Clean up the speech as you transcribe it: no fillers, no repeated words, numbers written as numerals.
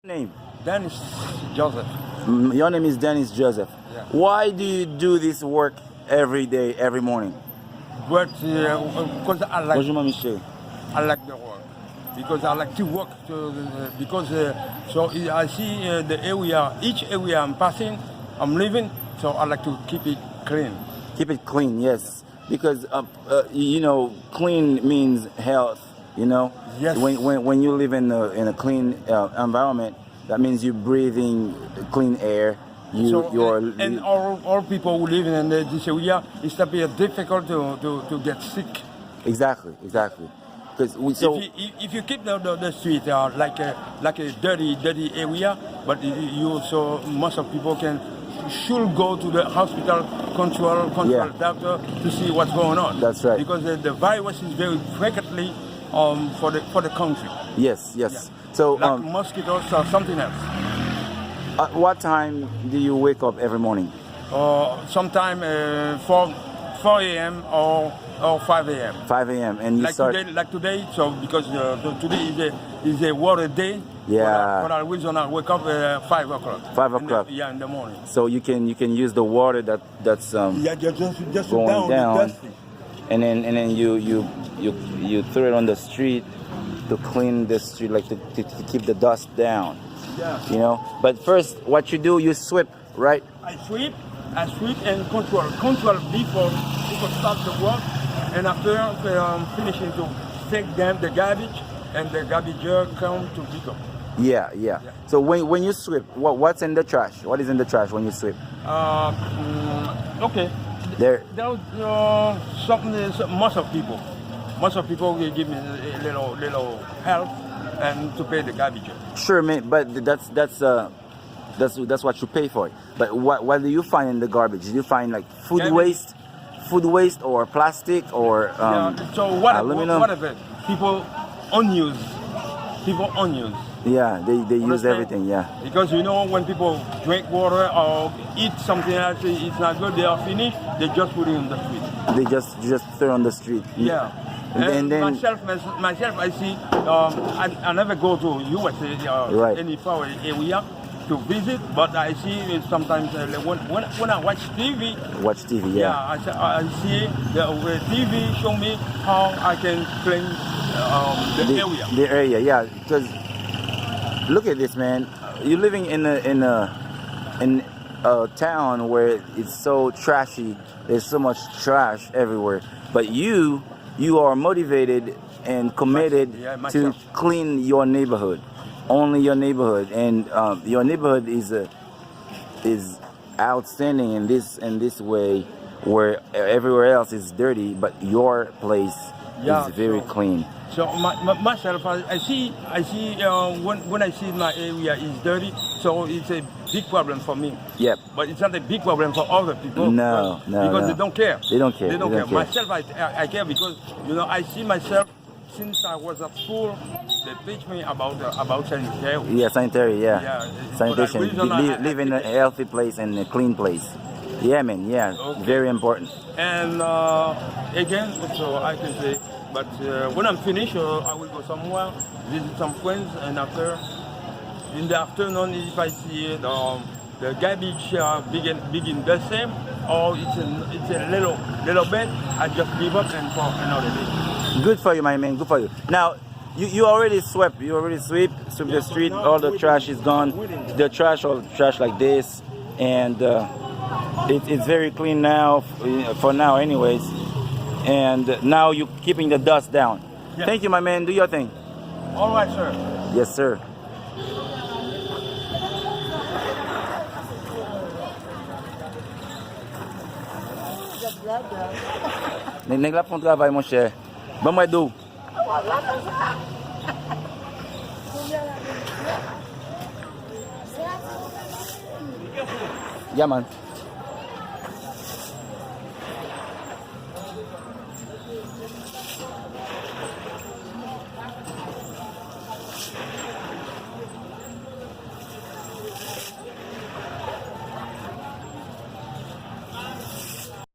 Name? Dennis Joseph. Your name is Dennis Joseph. Yeah. Why do you do this work every day, every morning? But because I Bonjour, Michel. like the work. Because I like to work. So I see the area, each area I'm passing, I'm living. So I like to keep it clean. Keep it clean, yes. Because clean means health. Yes. When you live in a clean environment, that means you're breathing clean air. And all people who live in this area, it's not be difficult to get sick. Exactly. Because if you keep the street like a dirty area, but most of people should go to the hospital, control doctor to see what's going on. That's right. Because the virus is very frequently for the country. Yes. Yeah. So like mosquitoes or something else. At what time do you wake up every morning? Sometime 4 a.m. or 5 a.m. 5 a.m. and you start today. So because today is a water day. Yeah. For that reason, I wake up 5 o'clock. 5 o'clock. In the morning. So you can use the water that's just going down, dusty. and then you throw it on the street to clean the street, like to keep the dust down. Yeah. But first, what you do, you sweep, right? I sweep and control before start the work, and after finishing to take them the garbage, and the garbager come to pick up. Yeah. So when you sweep, what's in the trash? What is in the trash when you sweep? Okay. There something. Most of people will give me a little help and to pay the garbage. Sure, man. But that's what you pay for. But what do you find in the garbage? Do you find like food waste or plastic or so aluminum? whatever. People unused. Yeah, they use everything. Yeah. Because when people drink water or eat something else, it's not good. They are finished. They just put it in the street. They just throw on the street. Yeah. And then myself, I see. I never go to USA any far area to visit, but I see sometimes when I watch TV. Watch TV, yeah. I see the TV show me how I can clean the area. The area, yeah. Because look at this, man. You're living in a town where it's so trashy. There's so much trash everywhere, but you are motivated and committed to clean your neighborhood, only your neighborhood, and your neighborhood is outstanding in this way, where everywhere else is dirty, but your place is very clean. So myself, I see when I see my area is dirty, so it's a big problem for me. Yep. But it's not a big problem for other people. No. Because they don't care. They don't care. Myself, I care because I see myself since I was at school. They teach me about sanitary. Yeah, sanitary. Yeah. Sanitation. Live in a healthy place and a clean place. Yeah, man. Yeah. Okay. Very important. And again, so I can say. But when I'm finished, I will go somewhere, visit some friends, and after, in the afternoon, if I see the garbage big in the same, or it's a little bit, I just give up and for another day. Good for you, my man. Good for you. Now, you already swept. You already sweep the street. All the trash is gone. The trash like this, and it's very clean now. For now, anyways. And now you're keeping the dust down. Yeah. Thank you, my man. Do your thing. All right, sir. Yes, sir. Nèg la font travail, mon cher. Bon, moi, d'eau. Yeah, man.